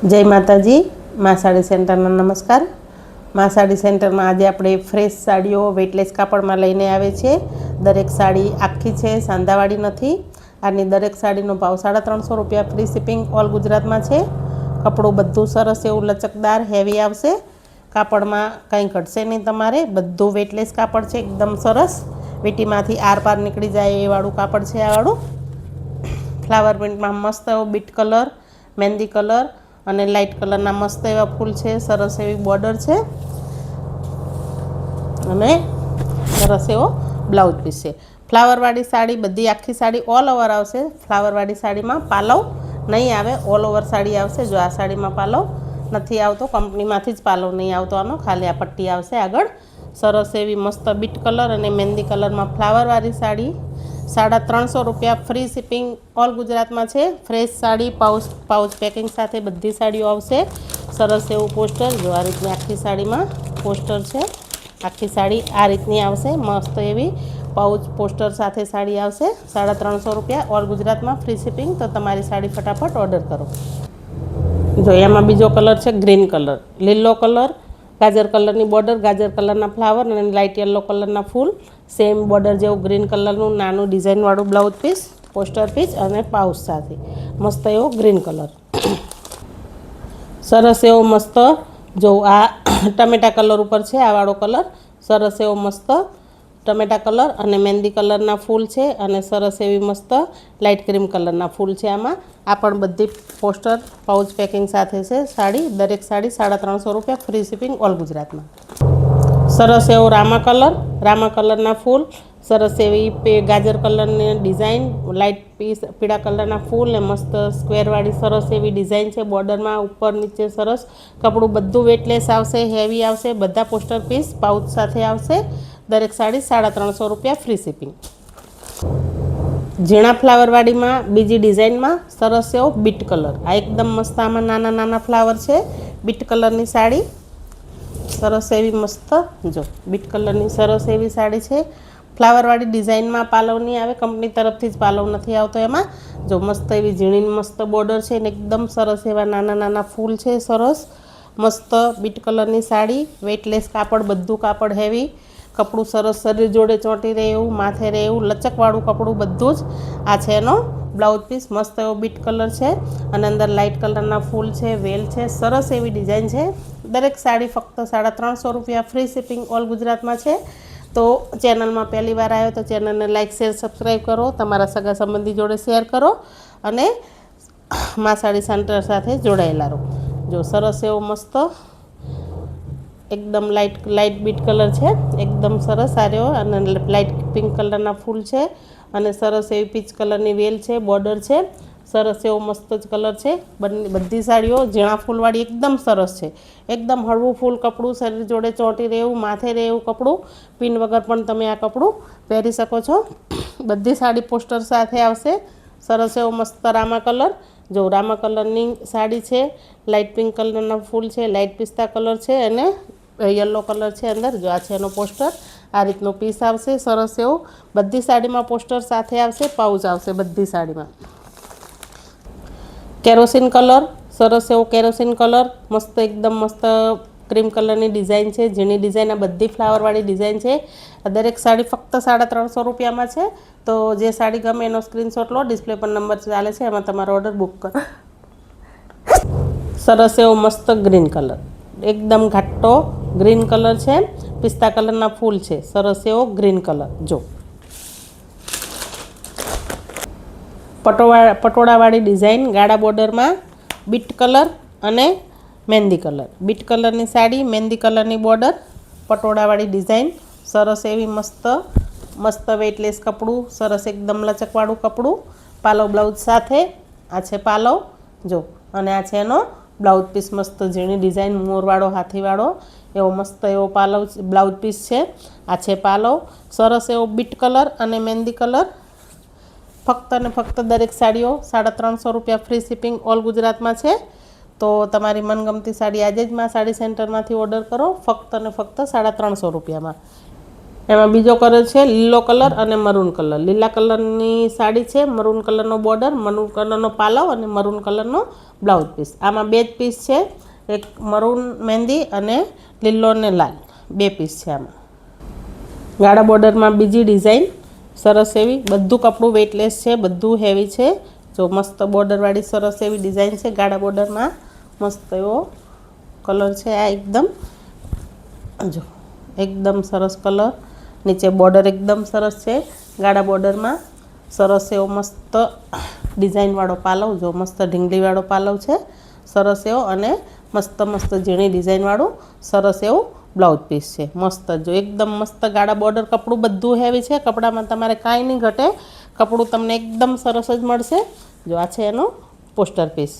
जय माताजी। मां साड़ी सेंटर में नमस्कार। मां साड़ी सेंटर में आज આપણે ફ્રેશ સાડીઓ વેટલેસ કાપડમાં લઈને આવે છે। દરેક સાડી આખી છે, સાંધાવાળી નથી। આની દરેક સાડીનો ભાવ 350 રૂપિયા, ફ્રી શિપિંગ ઓલ ગુજરાતમાં છે। કપડું બધું સરસ એવું લચકદાર હેવી આવશે। કાપડમાં કંઈ ઘટશે નહીં તમારે, બધું વેટલેસ કાપડ છે, એકદમ સરસ। વેટીમાંથી આર પાર નીકળી જાય એ વાળું કાપડ છે। આ વાળું ફ્લાવર પ્રિન્ટમાં મસ્ત એવો બીટ કલર, મહેંદી કલર અને લાઇટ કલરના મસ્ત એવા ફૂલ છે। સરસ એવી બોર્ડર છે અને સરસ એવો બ્લાઉઝ પીસ છે। ફ્લાવરવાળી સાડી બધી આખી સાડી ઓલ ઓવર આવશે। ફ્લાવરવાળી સાડીમાં પાલવ નહીં આવે, ઓલ ઓવર સાડી આવશે। જો આ સાડીમાં પાલવ નથી આવતો, કંપનીમાંથી જ પાલવ નહીં આવતો, આનો ખાલી આ પટ્ટી આવશે આગળ। સરસ એવી મસ્ત બીટ કલર અને મહેંદી કલરમાં ફ્લાવરવાળી સાડી 350 રૂપિયા, ફ્રી શિપિંગ ઓલ ગુજરાતમાં છે। ફ્રેશ સાડી પાઉચ પેકિંગ સાથે બધી સાડીઓ આવશે। સરસ એવું પોસ્ટર, જો આ રીતની આખી સાડીમાં પોસ્ટર છે। આખી સાડી આ રીતની આવશે, મસ્ત એવી પાઉચ પોસ્ટર સાથે સાડી આવશે। 350 રૂપિયા ઓલ ગુજરાતમાં, ફ્રી શિપિંગ। તો તમારી સાડી ફટાફટ ઓર્ડર કરો। જો એમાં બીજો કલર છે ગ્રીન કલર, લીલો કલર, ગાજર કલરની બોર્ડર, ગાજર કલરના ફ્લાવર અને લાઇટ યલો કલરના ફૂલ, સેમ બોર્ડર જેવું ગ્રીન કલરનું નાનું ડિઝાઇનવાળું બ્લાઉઝ પીસ, પોસ્ટર પીસ અને પાઉચ સાથે મસ્ત એવો ગ્રીન કલર। સરસ એવો મસ્ત, જો આ ટમેટા કલર ઉપર છે આ વાળો કલર, સરસ એવો મસ્ત ટમેટા કલર અને મહેંદી કલરના ફૂલ છે અને સરસ એવી મસ્ત લાઇટ ક્રીમ કલરના ફૂલ છે આમાં। આ પણ બધી પોસ્ટર પાઉચ પેકિંગ સાથે છે સાડી। દરેક સાડી 350 રૂપિયા, ફ્રી શિપિંગ ઓલ ગુજરાતમાં। સરસ એવો રામા કલરના ફૂલ, સરસ એવી ગાજર કલરની ડિઝાઇન, લાઇટ પીળા કલરના ફૂલ ને મસ્ત સ્ક્વેરવાળી સરસ એવી ડિઝાઇન છે બોર્ડરમાં, ઉપર નીચે સરસ। કપડું બધું વેટલેસ આવશે, હેવી આવશે, બધા પોસ્ટર પીસ પાઉચ સાથે આવશે। દરેક સાડી 350 રૂપિયા, ફ્રી શિપિંગ। ઝીણા ફ્લાવરવાળીમાં બીજી ડિઝાઇનમાં સરસ એવો બીટ કલર, આ એકદમ મસ્ત, આમાં નાના નાના ફ્લાવર છે। બીટ કલરની સાડી સરસ એવી મસ્ત, જો બીટ કલરની સરસ એવી સાડી છે। ફ્લાવરવાળી ડિઝાઇનમાં પાલવ નહીં આવે, કંપની તરફથી જ પાલવ નથી આવતો એમાં। જો મસ્ત એવી ઝીણી મસ્ત બોર્ડર છે ને એકદમ સરસ એવા નાના નાના ફૂલ છે। સરસ મસ્ત બીટ કલરની સાડી, વેટલેસ કાપડ, બધું કાપડ હેવી, કપડું સરસ શરીર જોડે ચોંટી રહે એવું, માથે રહે એવું લચકવાળું કપડું બધું જ। આ છે એનો બ્લાઉઝ પીસ, મસ્ત એવો બીટ કલર છે અને અંદર લાઇટ કલરના ફૂલ છે, વેલ છે, સરસ એવી ડિઝાઇન છે। દરેક સાડી ફક્ત 350 રૂપિયા, ફ્રી શિપિંગ ઓલ ગુજરાતમાં છે। તો ચેનલમાં પહેલી વાર આવ્યો તો ચેનલને લાઇક, શેર, સબસ્ક્રાઈબ કરો, તમારા સગા સંબંધી જોડે શેર કરો અને મા સાડી સેન્ટર સાથે જોડાયેલા રહો। જો સરસ એવો મસ્ત એકદમ લાઇટ બીટ કલર છે, એકદમ સરસ આર્યો અને લાઇટ પિંક કલરના ફૂલ છે અને સરસ એવી પીચ કલરની વેલ છે, બોર્ડર છે, સરસ એવો મસ્ત જ કલર છે। બધી સાડીઓ ઝીણા ફૂલવાળી એકદમ સરસ છે, એકદમ હળવું ફૂલ કપડું, શરીર જોડે ચોંટી રહે એવું, માથે રહે એવું કપડું, પિન વગર પણ તમે આ કપડું પહેરી શકો છો। બધી સાડી પોસ્ટર સાથે આવશે। સરસ એવો મસ્ત રામા કલર, જો રામા કલરની સાડી છે, લાઇટ પિંક કલરના ફૂલ છે, લાઇટ પિસ્તા કલર છે અને યલો કલર છે અંદર। જો આ છે એનો પોસ્ટર, આ રીતનો પીસ આવશે સરસ એવું। બધી સાડીમાં પોસ્ટર સાથે આવશે, પાઉચ આવશે બધી સાડીમાં। કેરોસીન કલર, સરસ એવો કેરોસીન કલર, મસ્ત એકદમ મસ્ત ક્રીમ કલરની ડિઝાઇન છે, ઝીણી ડિઝાઇન, આ બધી ફ્લાવરવાળી ડિઝાઇન છે। દરેક સાડી ફક્ત 350 રૂપિયામાં છે। તો જે સાડી ગમે એનો સ્ક્રીનશોટ લો, ડિસ્પ્લે પર નંબર ચાલે છે, એમાં તમારો ઓર્ડર બુક કરો। સરસ એવો મસ્ત ગ્રીન કલર, એકદમ ઘાટો ગ્રીન કલર છે, પિસ્તા કલરના ફૂલ છે, સરસ એવો ગ્રીન કલર। જો પટોળાવાળી ડિઝાઇન, ગાળા બોર્ડરમાં બીટ કલર અને મહેંદી કલર, બીટ કલરની સાડી, મહેંદી કલરની બોર્ડર, પટોળાવાળી ડિઝાઇન, સરસ એવી મસ્ત વેટલેસ કપડું, સરસ એકદમ લચકવાળું કપડું, પાલવ બ્લાઉઝ સાથે। આ છે પાલવ, જો, અને આ છે એનો બ્લાઉઝ પીસ, મસ્ત ઝીણી ડિઝાઇન, મોરવાળો, હાથીવાળો એવો મસ્ત એવો પાલવ બ્લાઉઝ પીસ છે। આ છે પાલવ, સરસ એવો બીટ કલર અને મહેંદી કલર। ફક્ત અને ફક્ત દરેક સાડીઓ 350 રૂપિયા, ફ્રી શિપિંગ ઓલ ગુજરાતમાં છે। તો તમારી મનગમતી સાડી આજે જ મા સાડી સેન્ટરમાંથી ઓર્ડર કરો, ફક્ત અને ફક્ત 350 રૂપિયામાં। એમાં બીજો કલર છે લીલો કલર અને મરૂન કલર. લીલા કલરની સાડી છે, મરૂન કલરનો બોર્ડર, મરૂન કલરનો પાલવ અને મરૂન કલરનો બ્લાઉઝ પીસ. આમાં બે જ પીસ છે, એક મરૂન મહેંદી અને લીલો ને લાલ, બે પીસ છે આમાં. ગાળા બોર્ડરમાં બીજી ડિઝાઇન સરસ એવી. બધું કપડું વેઇટલેસ છે, બધું હેવી છે. જો મસ્ત બોર્ડરવાળી સરસ એવી ડિઝાઇન છે. ગાળા બોર્ડરમાં મસ્ત એવો કલર છે આ એકદમ. જો એકદમ સરસ કલર. નીચે બોર્ડર એકદમ સરસ છે. ગાળા બોર્ડરમાં સરસ એવો મસ્ત ડિઝાઇનવાળો પાલવ. જો મસ્ત ઢીંગલીવાળો પાલવ છે સરસ એવો, અને મસ્ત મસ્ત ઝીણી ડિઝાઇનવાળું સરસ એવું બ્લાઉઝ પીસ છે. મસ્ત જો એકદમ મસ્ત ગાળા બોર્ડર. કપડું બધું હેવી છે, કપડામાં તમારે કાંઈ નહીં ઘટે. કપડું તમને એકદમ સરસ જ મળશે. જો આ છે એનો પોસ્ટર પીસ.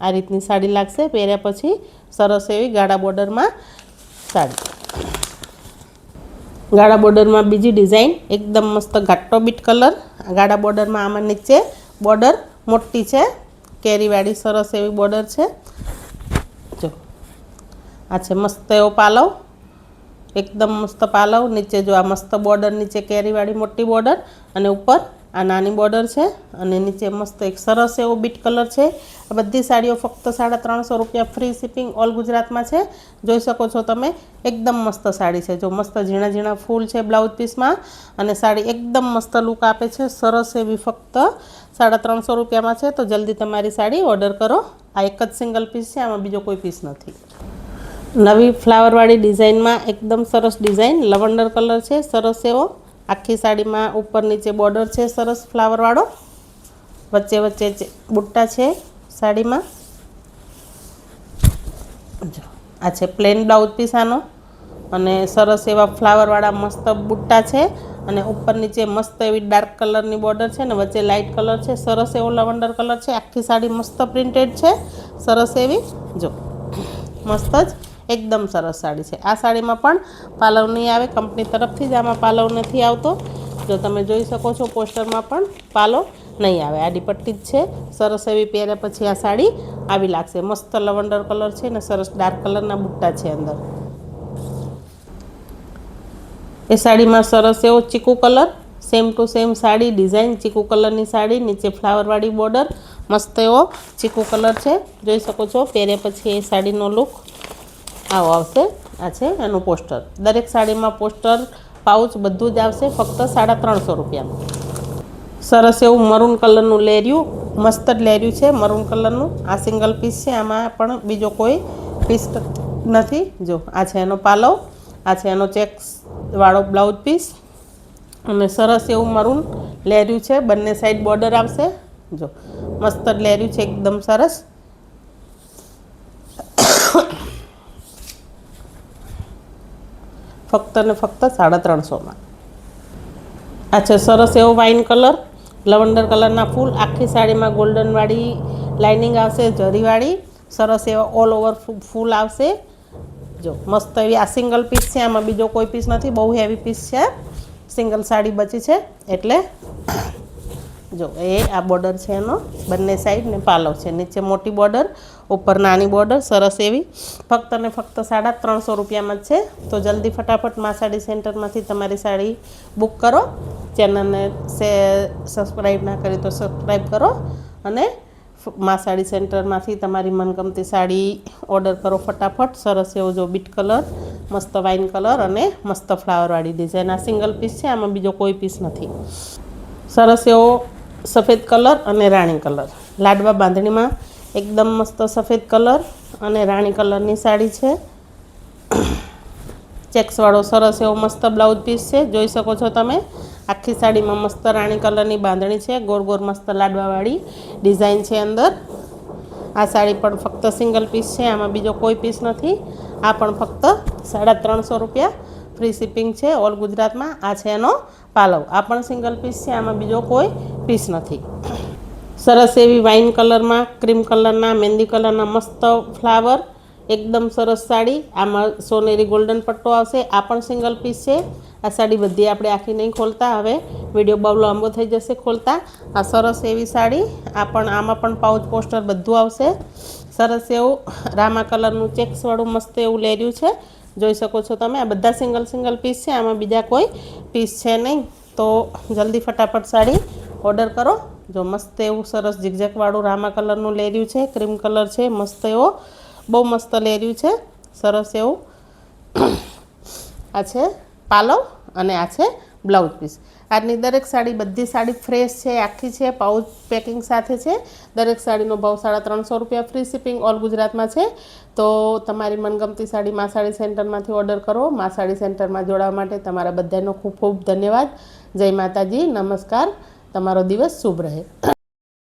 આ રીતની સાડી લાગશે પહેર્યા પછી. સરસ એવી ગાળા બોર્ડરમાં સાડી. ગાળા બોર્ડરમાં બીજી ડિઝાઇન એકદમ મસ્ત ઘાટો બીટ કલર. ગાળા બોર્ડરમાં આમાં નીચે બોર્ડર મોટી છે, કેરીવાળી સરસ એવી બોર્ડર છે. જો આ છે મસ્ત એવો પાલવ, એકદમ મસ્ત પાલવ. નીચે જો આ મસ્ત બોર્ડર, નીચે કેરીવાળી મોટી બોર્ડર અને ઉપર આ નાની બોર્ડર છે. અને નીચે મસ્ત એક સરસ એવો બીટ કલર છે. આ બધી સાડીઓ ફક્ત 350 રૂપિયા, ફ્રી શિપિંગ ઓલ ગુજરાતમાં છે. જોઈ શકો છો તમે, એકદમ મસ્ત સાડી છે. જો મસ્ત ઝીણા ઝીણા ફૂલ છે બ્લાઉઝ પીસમાં, અને સાડી એકદમ મસ્ત લુક આપે છે સરસ એવી. ફક્ત 350 રૂપિયામાં છે. તો જલ્દી તમારી સાડી ઓર્ડર કરો. આ એક જ સિંગલ પીસ છે, આમાં બીજો કોઈ પીસ નથી. નવી ફ્લાવરવાળી ડિઝાઇનમાં એકદમ સરસ ડિઝાઇન. લવંડર કલર છે સરસ એવો. આખી સાડીમાં ઉપર નીચે બોર્ડર છે સરસ ફ્લાવરવાળો. વચ્ચે વચ્ચે બુટ્ટા છે સાડીમાં. જો આ છે પ્લેન બ્લાઉઝ પીસ આનો, અને સરસ એવા ફ્લાવરવાળા મસ્ત બુટ્ટા છે. અને ઉપર નીચે મસ્ત એવી ડાર્ક કલરની બોર્ડર છે, ને વચ્ચે લાઇટ કલર છે. સરસ એવો લવંડર કલર છે. આખી સાડી મસ્ત પ્રિન્ટેડ છે સરસ એવી. જો મસ્ત જ એકદમ સરસ સાડી છે. આ સાડીમાં પણ પાલવ નહીં આવે, કંપની તરફથી જ આમાં પાલવ નથી આવતો. જો તમે જોઈ શકો છો, પોસ્ટરમાં પણ પાલવ નહીં આવે. આડી પટ્ટી જ છે સરસ એવી. પહેર્યા પછી આ સાડી આવી લાગશે. મસ્ત લવંડર કલર છે ને સરસ ડાર્ક કલરના બુટ્ટા છે અંદર. એ સાડીમાં સરસ એવો ચીકુ colour, same to same sari design. ચીકુ કલરની સાડી, નીચે ફ્લાવરવાળી બોર્ડર, મસ્ત એવો ચીકુ કલર છે. જોઈ શકો છો. પહેર્યા પછી એ સાડીનો લુક આવો આવશે. આ છે એનું પોસ્ટર. દરેક સાડીમાં પોસ્ટર, પાઉચ બધું જ આવશે ફક્ત 350 રૂપિયામાં. સરસ એવું મરૂન કલરનું લેર્યું, મસ્ત જ લેર્યું છે મરૂન કલરનું. આ સિંગલ પીસ છે, આમાં પણ બીજો કોઈ પીસ નથી. જો આ છે એનો પાલવ, આ છે એનો ચેક્સ વાળો બ્લાઉઝ પીસ, અને સરસ એવું મરૂન લેર્યું છે. બંને સાઈડ બોર્ડર આવશે. જો મસ્ત જ લેર્યું છે એકદમ સરસ. ફક્ત ને ફક્ત 350માં. આ છે સરસ એવો વાઇન કલર, લવંડર કલરના ફૂલ. આખી સાડીમાં ગોલ્ડનવાળી લાઇનિંગ આવશે, જરીવાળી. સરસ એવા ઓલ ઓવર ફૂલ આવશે. જો મસ્ત એવી આ સિંગલ પીસ છે, આમાં બીજો કોઈ પીસ નથી. બહુ હેવી પીસ છે, સિંગલ સાડી બચી છે એટલે. જો એ આ બોર્ડર છે એનો, બંને સાઈડ ને પાલવ છે. નીચે મોટી બોર્ડર, ઉપર નાની બોર્ડર સરસ એવી. ફક્ત ને ફક્ત 350 રૂપિયામાં જ છે. તો જલ્દી ફટાફટ મા સાડી સેન્ટરમાંથી તમારી સાડી બુક કરો. ચેનલને સબસ્ક્રાઈબ ના કરી તો સબસ્ક્રાઈબ કરો, અને મા સાડી સેન્ટરમાંથી તમારી મનગમતી સાડી ઓર્ડર કરો ફટાફટ. સરસ એવો જો બીટ કલર, મસ્ત વાઇન કલર અને મસ્ત ફ્લાવરવાળી ડિઝાઇન. આ સિંગલ પીસ છે, આમાં બીજો કોઈ પીસ નથી. સરસ એવો સફેદ કલર અને રાણી કલર. લાડવા બાંધણીમાં એકદમ મસ્ત સફેદ કલર અને રાણી કલરની સાડી છે. ચેક્સવાળો સરસ એવો મસ્ત બ્લાઉઝ પીસ છે. જોઈ શકો છો તમે. આખી સાડીમાં મસ્ત રાણી કલરની બાંધણી છે. ગોળ ગોળ મસ્ત લાડવાવાળી ડિઝાઇન છે અંદર. આ સાડી પણ ફક્ત સિંગલ પીસ છે, આમાં બીજો કોઈ પીસ નથી. આ પણ ફક્ત 350 રૂપિયા, ફ્રી શિપિંગ છે ઓલ ગુજરાતમાં. આ છે એનો પાલવ. આ પણ સિંગલ પીસ છે, આમાં બીજો કોઈ પીસ નથી. સરસ એવી વાઇન કલરમાં, ક્રીમ કલરના, મહેંદી કલરના મસ્ત ફ્લાવર, એકદમ સરસ સાડી. આમાં સોનેરી ગોલ્ડન પટ્ટો આવશે. આ પણ સિંગલ પીસ છે. આ સાડી બધી આપણે આખી નહીં ખોલતા, હવે વિડીયો બહુ લાંબો થઈ જશે ખોલતા. આ સરસ એવી સાડી. આમાં પણ પાઉચ પોસ્ટર બધું આવશે. સરસ એવું રામા કલરનું ચેક્સવાળું મસ્ત એવું લેર્યું છે. જોઈ શકો છો તમે, આ બધા સિંગલ સિંગલ પીસ છે, આમાં બીજા કોઈ પીસ છે નહીં. તો જલ્દી ફટાફટ સાડી ઓર્ડર કરો. જો મસ્ત એવું સરસ ઝીગઝેકવાળું રામા કલરનું લેર્યું છે, ક્રીમ કલર છે, મસ્ત એવો, બહુ મસ્ત લેર્યું છે, સરસ એવું. આ છે પાલવ અને આ છે બ્લાઉઝ પીસ. આજની દરેક સાડી, બધી સાડી ફ્રેશ છે, આખી છે, પાઉચ પેકિંગ સાથે છે. દરેક સાડીનો ભાવ 350 રૂપિયા, ફ્રી શિપિંગ ઓલ ગુજરાતમાં છે. તો તમારી મનગમતી સાડી મા સાડી સેન્ટરમાંથી ઓર્ડર કરો. મા સાડી સેન્ટરમાં જોડાવા માટે તમારા બધાનો ખૂબ ખૂબ ધન્યવાદ. જય માતાજી, નમસ્કાર, તમારો દિવસ શુભ રહે.